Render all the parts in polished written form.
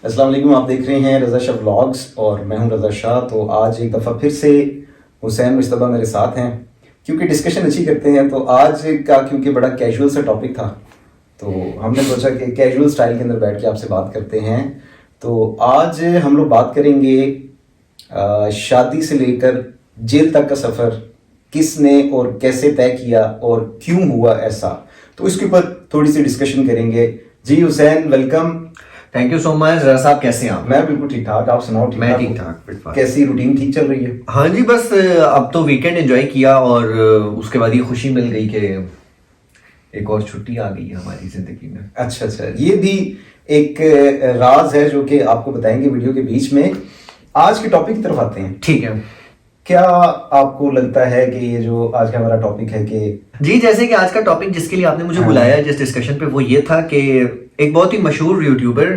السلام علیکم، آپ دیکھ رہے ہیں رضا شاہ ولاگس اور میں ہوں رضا شاہ. تو آج ایک دفعہ پھر سے حسین مشتبہ میرے ساتھ ہیں کیونکہ ڈسکشن اچھی کرتے ہیں. تو آج کا کیونکہ بڑا کیجول سا ٹاپک تھا تو ہم نے سوچا کہ کیجول سٹائل کے اندر بیٹھ کے آپ سے بات کرتے ہیں. تو آج ہم لوگ بات کریں گے شادی سے لے کر جیل تک کا سفر کس نے اور کیسے طے کیا اور کیوں ہوا ایسا. تو اس کے اوپر تھوڑی سی ڈسکشن کریں گے. جی حسین ویلکم. تھینک یو سو مچ. رضا صاحب کیسے ہیں آپ؟ میں بالکل ٹھیک ٹھاک. آپ سناؤ؟ میں ٹھیک ٹھاک. کیسی روٹین ٹھیک چل رہی ہے؟ ہاں جی، بس اب تو ویکینڈ انجوائے کیا اور اس کے بعد یہ خوشی مل گئی کہ ایک اور چھٹی آ گئی ہے ہماری زندگی میں. اچھا، یہ بھی ایک راز ہے جو کہ آپ کو بتائیں گے ویڈیو کے بیچ میں. آج کے ٹاپک کی طرف آتے ہیں. ٹھیک ہے. کیا آپ کو لگتا ہے کہ یہ جو آج کا ہمارا ٹاپک ہے کہ جی، جیسے کہ آج کا ٹاپک جس کے لیے آپ نے مجھے بلایا جس ڈسکشن پہ وہ یہ تھا کہ ایک بہت ہی مشہور یوٹیوبر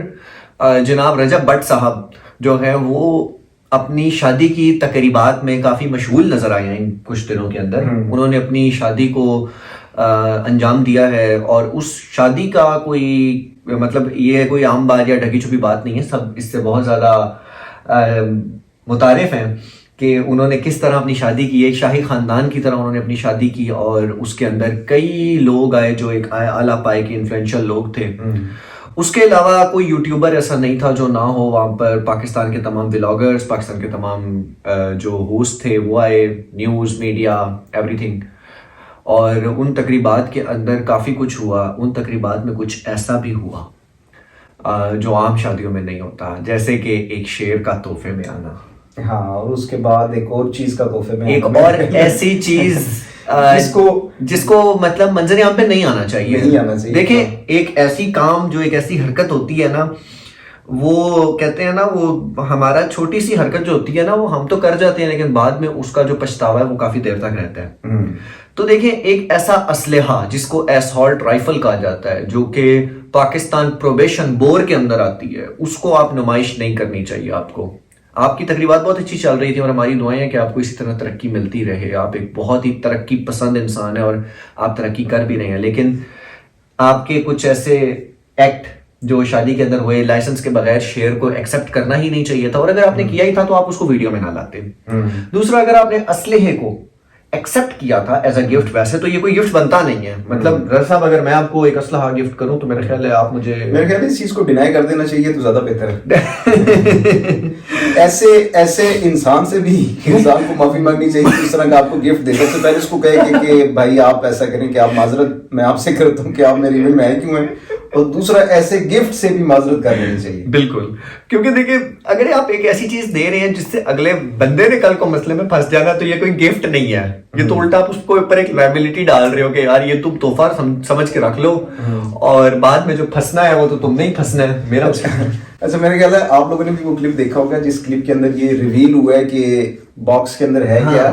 جناب رجب بٹ صاحب جو ہیں وہ اپنی شادی کی تقریبات میں کافی مشغول نظر آئے ہیں کچھ دنوں کے اندر. انہوں نے اپنی شادی کو انجام دیا ہے اور اس شادی کا کوئی مطلب یہ کوئی عام بات یا ڈھکی چھپی بات نہیں ہے. سب اس سے بہت زیادہ متعارف ہیں کہ انہوں نے کس طرح اپنی شادی کی. ایک شاہی خاندان کی طرح انہوں نے اپنی شادی کی اور اس کے اندر کئی لوگ آئے جو ایک اعلیٰ پائے کے انفلوئنشل لوگ تھے. اس کے علاوہ کوئی یوٹیوبر ایسا نہیں تھا جو نہ ہو وہاں پر. پاکستان کے تمام ولاگرز، پاکستان کے تمام جو ہوسٹ تھے وہ آئے، نیوز میڈیا ایوری تھنگ. اور ان تقریبات کے اندر کافی کچھ ہوا. ان تقریبات میں کچھ ایسا بھی ہوا جو عام شادیوں میں نہیں ہوتا، جیسے کہ ایک شیر کا تحفے میں آنا. ہاں، اور اس کے بعد ایک اور چیز کا تحفے میں ایک اور ایسی چیز جس کو مطلب منظر عام پہ نہیں آنا چاہیے. دیکھیں، ایک ایسی کام جو ایک ایسی حرکت ہوتی ہے نا، وہ کہتے ہیں نا وہ ہمارا چھوٹی سی حرکت جو ہوتی ہے نا وہ ہم تو کر جاتے ہیں لیکن بعد میں اس کا جو پچھتاوا ہے وہ کافی دیر تک رہتا ہے. تو دیکھیں، ایک ایسا اسلحہ جس کو ایسالٹ رائفل کہا جاتا ہے جو کہ پاکستان پروبیشن بور کے اندر آتی ہے، اس کو آپ نمائش نہیں کرنی چاہیے. آپ کی تقریبات بہت اچھی چل رہی تھی اور ہماری دعائیں ہیں کہ آپ کو اسی طرح ترقی ملتی رہے. آپ ایک بہت ہی ترقی پسند انسان ہیں اور آپ ترقی کر بھی رہے ہیں، لیکن آپ کے کچھ ایسے ایکٹ جو شادی کے اندر ہوئے، لائسنس کے بغیر شیئر کو ایکسیپٹ کرنا ہی نہیں چاہیے تھا، اور اگر آپ نے کیا ہی تھا تو آپ اس کو ویڈیو میں نہ لاتے. دوسرا، اگر آپ نے اسلحے کو ایکسیپٹ کیا تھا ایز اے گفٹ، ویسے تو یہ کوئی گفٹ بنتا نہیں ہے. مطلب رضا صاحب اگر میں آپ کو ایک اسلحہ گفٹ کروں تو میرا خیال ہے آپ مجھے اس چیز کو ڈینائی کر دینا چاہیے تو زیادہ بہتر ہے. ایسے انسان سے بھی انسان کو معافی مانگنی چاہیے اس طرح کا آپ کو گفٹ دے. سب سے پہلے اس کو کہے کہ بھائی آپ ایسا کریں کہ آپ معذرت میں آپ سے کرتا ہوں کہ آپ میرے ایونٹ میں آئے کیوں ہیں. اور دوسرا، ایسے گفٹ سے بھی معذرت کر لینی چاہیے. بالکل، کیونکہ دیکھیں اگر آپ ایک ایسی چیز دے رہے ہیں جس سے اگلے بندے نے کل کو مسئلے میں پھنس جانا تو یہ کوئی گفٹ نہیں ہے. یہ تو الٹا آپ اس کو اوپر ایک لائبلٹی ڈال رہے ہو کہ یار یہ تم تحفہ سمجھ کے رکھ لو اور بعد میں جو پھنسنا ہے وہ تو تم نہیں پھنسنا ہے. میرا اچھا، میرا خیال ہے آپ لوگوں نے بھی وہ کلپ دیکھا ہوگا جس کلپ کے اندر یہ ریویل ہوا ہے کہ باکس کے اندر ہے کیا.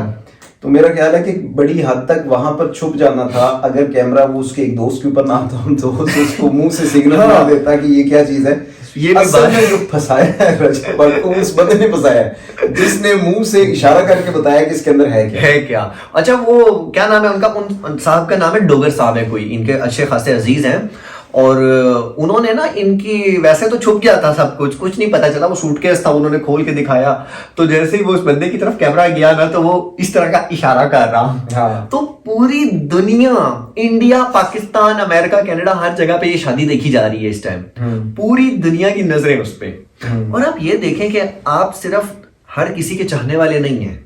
تو میرا خیال ہے کہ بڑی حد تک وہاں پر چھپ جانا تھا. اگر کیمرہ وہ اس کے ایک دوست کے اوپر نہ آتا تو دوست اس کو منہ سے سگنل بنا دیتا کہ یہ کیا چیز ہے. یہ اصل میں جو پھنسایا ہے رجب بٹ کو اس بندے نے پھنسایا ہے جس نے منہ سے اشارہ کر کے بتایا کہ اس کے اندر ہے کیا. اچھا، وہ کیا نام ہے ان کا؟ ان صاحب کا نام ہے ڈوگر صاحب ہے کوئی، ان کے اچھے خاصے عزیز ہیں. اور انہوں نے نا ان کی ویسے تو چھپ گیا تھا سب کچھ نہیں پتا چلا. وہ سوٹ کیس تھا، انہوں نے کھول کے دکھایا تو جیسے ہی وہ اس بندے کی طرف کیمرہ گیا نا تو وہ اس طرح کا اشارہ کر رہا. تو پوری دنیا، انڈیا، پاکستان، امریکہ، کینیڈا، ہر جگہ پہ یہ شادی دیکھی جا رہی ہے اس ٹائم. پوری دنیا کی نظریں اس پہ. اور آپ یہ دیکھیں کہ آپ صرف ہر کسی کے چاہنے والے نہیں ہیں،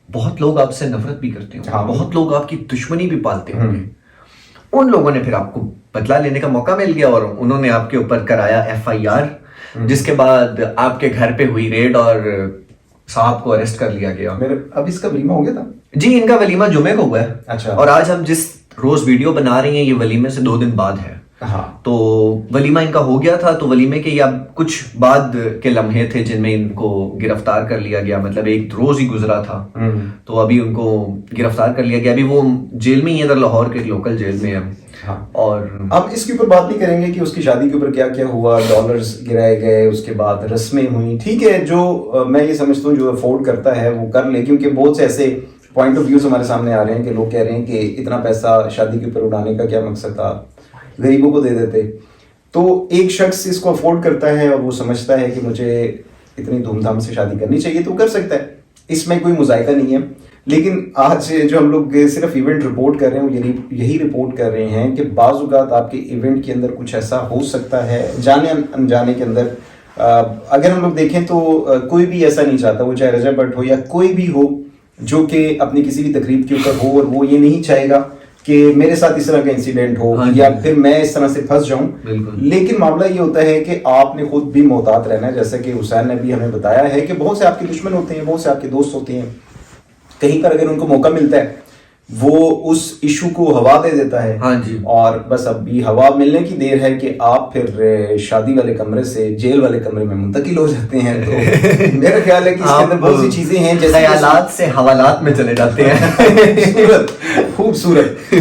بہت لوگ آپ سے نفرت بھی کرتے ہیں، بہت لوگ آپ کی دشمنی بھی پالتے ہوں گے. ان لوگوں نے پھر آپ کو بدلہ لینے کا موقع مل گیا اور انہوں نے آپ کے اوپر کرایا FIR، جس کے بعد آپ کے گھر پہ ہوئی ریڈ اور صاحب کو اریسٹ کر لیا گیا. اب اس کا ولیمہ ہو گیا تھا؟ جی، ان کا ولیمہ جمعے کو ہوا ہے. اچھا. اور آج ہم جس روز ویڈیو بنا رہے ہیں یہ ولیمے سے 2 دن بعد ہے. تو ولیمہ ان کا ہو گیا تھا. تو ولیمے کے اب کچھ بعد کے لمحے تھے جن میں ان کو گرفتار کر لیا گیا. مطلب ایک روز ہی گزرا تھا تو ابھی ان کو گرفتار کر لیا گیا. ابھی وہ جیل میں ہی ہے، لاہور کے لوکل جیل میں ہے. اور اب اس کے اوپر بات نہیں کریں گے کہ اس کی شادی کے اوپر کیا کیا ہوا، ڈالرز گرائے گئے، اس کے بعد رسمیں ہوئیں. ٹھیک ہے، جو میں یہ سمجھتا ہوں جو افورڈ کرتا ہے وہ کر لے، کیونکہ بہت سے ایسے پوائنٹ آف ویوز ہمارے سامنے آ رہے ہیں کہ لوگ کہہ رہے ہیں کہ اتنا پیسہ شادی کے اوپر اڑانے کا کیا مقصد تھا، غریبوں کو دے دیتے. تو ایک شخص اس کو افورڈ کرتا ہے اور وہ سمجھتا ہے کہ مجھے اتنی دھوم دھام سے شادی کرنی چاہیے تو کر سکتا ہے، اس میں کوئی مذائقہ نہیں ہے. لیکن آج جو ہم لوگ صرف ایونٹ رپورٹ کر رہے ہیں یہی رپورٹ کر رہے ہیں کہ بعض اوقات آپ کے ایونٹ کے اندر کچھ ایسا ہو سکتا ہے جانے انجانے کے اندر. اگر ہم لوگ دیکھیں تو کوئی بھی ایسا نہیں چاہتا، وہ چاہے رجب بٹ ہو یا کوئی بھی ہو، جو کہ اپنی کسی بھی تقریب کے اوپر ہو اور وہ یہ نہیں چاہے گا کہ میرے ساتھ اس طرح کا انسیڈنٹ ہو یا پھر میں اس طرح سے پھنس جاؤں. لیکن معاملہ یہ ہوتا ہے کہ آپ نے خود بھی محتاط رہنا ہے، جیسا کہ حسین نے بھی ہمیں بتایا ہے کہ بہت سے آپ کے دشمن ہوتے ہیں، بہت سے آپ کے دوست ہوتے ہیں. کہیں پر اگر ان کو موقع ملتا ہے وہ اس ایشو کو ہوا دے دیتا ہے. ہاں جی. اور بس اب یہ ہوا ملنے کی دیر ہے کہ آپ پھر شادی والے کمرے سے جیل والے کمرے میں منتقل ہو جاتے ہیں. تو میرا خیال ہے کہ اس کے اندر بہت سی چیزیں ہیں جیسے خیالات سے حوالات میں چلے جاتے ہیں. خوبصورت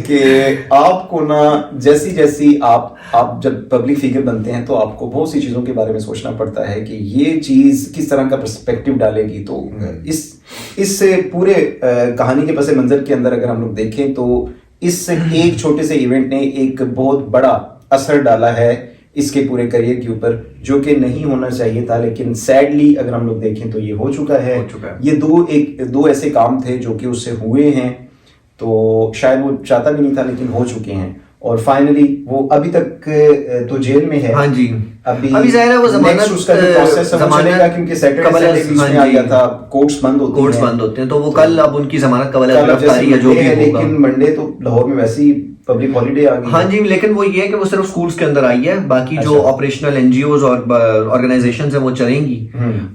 کہ آپ کو نا جیسی آپ جب پبلک فگر بنتے ہیں تو آپ کو بہت سی چیزوں کے بارے میں سوچنا پڑتا ہے کہ یہ چیز کس طرح کا پرسپیکٹیو ڈالے گی. تو اس پورے کہانی کے پس منظر کے اندر اگر ہم لوگ دیکھیں تو اس ایک چھوٹے سے ایونٹ نے ایک بہت بڑا اثر ڈالا ہے اس کے پورے کریئر کے اوپر، جو کہ نہیں ہونا چاہیے تھا. لیکن سیڈلی اگر ہم لوگ دیکھیں تو یہ ہو چکا ہے. یہ دو ایسے کام تھے جو کہ اس سے ہوئے ہیں، تو شاید وہ چاہتا بھی نہیں تھا لیکن ہو چکے ہیں. اور فائنلی وہ ابھی تک تو جیل میں ہے. ہاں جی. ابھی ظاہر ہے وہ ضمانت اس کا جو پروسیس ہے وہ چلے گا کیونکہ سیٹرڈے بیچ میں آ گیا تھا، کورٹس بند ہوتے ہیں تو وہ کل اب ان کی ضمانت قبل گرفتاری یا جو بھی ہوگا. لیکن منڈے تو لاہور میں ویسے ہی پبلک ہالیڈے آ گئی. ہاں جی. لیکن وہ یہ ہے کہ وہ صرف سکولز کے اندر آئی ہے، باقی جو آپریشنل این جی اوز اور آرگنائزیشنز ہیں وہ چلیں گی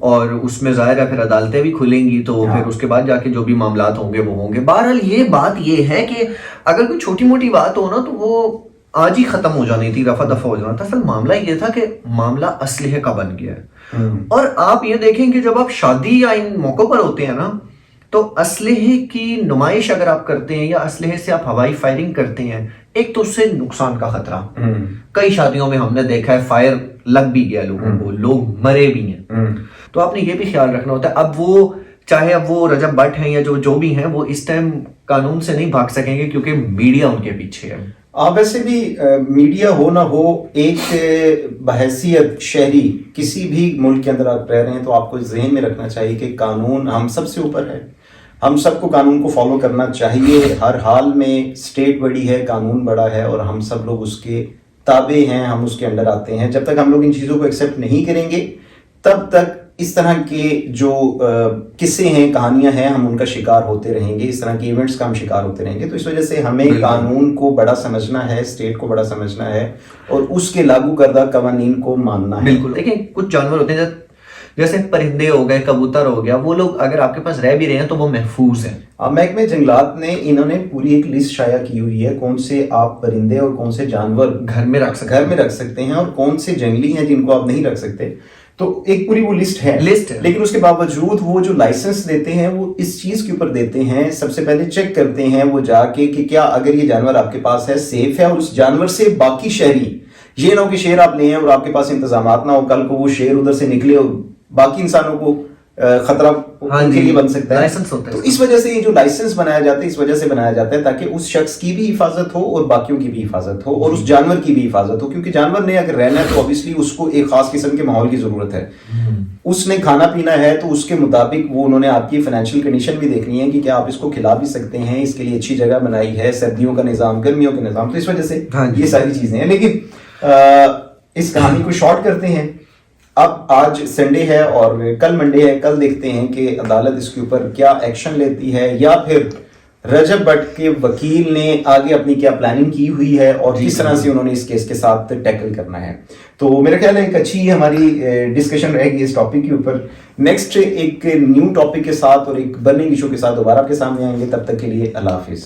اور اس میں ظاہر ہے پھر عدالتیں بھی کھلیں گی. تو پھر اس کے بعد جا کے جو بھی معاملات ہوں گے وہ ہوں گے. بہرحال یہ بات یہ ہے کہ اگر کوئی چھوٹی موٹی بات ہو نا تو وہ آج ہی ختم ہو جانی تھی، رفع دفع ہو جانا تھا. اصل معاملہ یہ تھا کہ معاملہ اسلحے کا بن گیا ہے. اور آپ یہ دیکھیں کہ جب آپ شادی یا ان موقعوں پر ہوتے ہیں نا تو اسلحے کی نمائش اگر آپ کرتے ہیں یا اسلحے سے آپ ہوائی فائرنگ کرتے ہیں، ایک تو اس سے نقصان کا خطرہ. کئی شادیوں میں ہم نے دیکھا ہے فائر لگ بھی گیا لوگوں کو، لوگ مرے بھی ہیں. تو آپ نے یہ بھی خیال رکھنا ہوتا ہے. اب وہ چاہے اب وہ رجب بٹ ہیں یا جو بھی ہیں، وہ اس ٹائم قانون سے نہیں بھاگ سکیں گے کیونکہ میڈیا ان کے پیچھے ہے. ویسے بھی میڈیا ہو نہ ہو، ایک بحیثیت شہری کسی بھی ملک کے اندر آپ رہ رہے ہیں تو آپ کو ذہن میں رکھنا چاہیے کہ قانون ہم سب سے اوپر ہے. ہم سب کو قانون کو فالو کرنا چاہیے ہر حال میں. اسٹیٹ بڑی ہے، قانون بڑا ہے اور ہم سب لوگ اس کے تابع ہیں، ہم اس کے انڈر آتے ہیں. جب تک ہم لوگ ان چیزوں کو ایکسیپٹ نہیں کریں گے تب تک اس طرح کے جو قصے ہیں، کہانیاں ہیں، ہم ان کا شکار ہوتے رہیں گے. اس طرح کے ایونٹس کا ہم شکار ہوتے رہیں گے. تو اس وجہ سے ہمیں قانون کو بڑا سمجھنا ہے، اسٹیٹ کو بڑا سمجھنا ہے اور اس کے لاگو کردہ قوانین کو ماننا ہے. بالکل. دیکھیں کچھ جانور ہوتے ہیں جیسے پرندے ہو گئے، کبوتر ہو گیا، وہ لوگ اگر آپ کے پاس رہ بھی رہے ہیں تو وہ محفوظ ہیں. محکمہ جنگلات نے انہوں نے پوری ایک لسٹ شائع کی ہوئی ہے کون سے آپ پرندے اور کون سے جانور گھر میں رکھ سکتے ہیں اور کون سے جنگلی ہیں جن کو آپ نہیں رکھ سکتے. تو ایک پوری وہ لسٹ ہے. لیکن اس کے باوجود وہ جو لائسنس دیتے ہیں وہ اس چیز کے اوپر دیتے ہیں، سب سے پہلے چیک کرتے ہیں وہ جا کے کہ کیا اگر یہ جانور آپ کے پاس ہے سیف ہے، اور اس جانور سے باقی شہری، یہ نہ ہو کہ شیر آپ لے ہیں اور آپ کے پاس انتظامات نہ ہو، کل کو وہ شیر ادھر سے نکلے اور باقی انسانوں کو خطرہ ان کے لیے بن سکتا ہے. تو اس وجہ سے یہ جو لائسنس بنایا جاتا ہے اس وجہ سے بنایا جاتا ہے تاکہ اس شخص کی بھی حفاظت ہو اور باقیوں کی بھی حفاظت ہو اور اس جانور کی بھی حفاظت ہو. کیونکہ جانور نے اگر رہنا ہے تو obviously اس کو ایک خاص قسم کے ماحول کی ضرورت ہے. اس نے کھانا پینا ہے تو اس کے مطابق وہ انہوں نے آپ کی فائنینشیل کنڈیشن بھی دیکھنی ہے کہ کیا آپ اس کو کھلا بھی سکتے ہیں، اس کے لیے اچھی جگہ بنائی ہے، سردیوں کا نظام، گرمیوں کا نظام. تو اس وجہ سے یہ ساری چیزیں ہیں. لیکن اس کہانی کو شارٹ کرتے ہیں. اب آج سنڈے ہے اور کل منڈے ہے. کل دیکھتے ہیں کہ عدالت اس کے اوپر کیا ایکشن لیتی ہے یا پھر رجب بٹ کے وکیل نے آگے اپنی کیا پلاننگ کی ہوئی ہے اور کس طرح سے انہوں نے اس کیس کے ساتھ ٹیکل کرنا ہے. تو میرا خیال ہے ایک اچھی ہماری ڈسکشن رہے گی اس ٹاپک کے اوپر. نیکسٹ ایک نیو ٹاپک کے ساتھ اور ایک برننگ ایشو کے ساتھ دوبارہ آپ کے سامنے آئیں گے. تب تک کے لیے اللہ حافظ.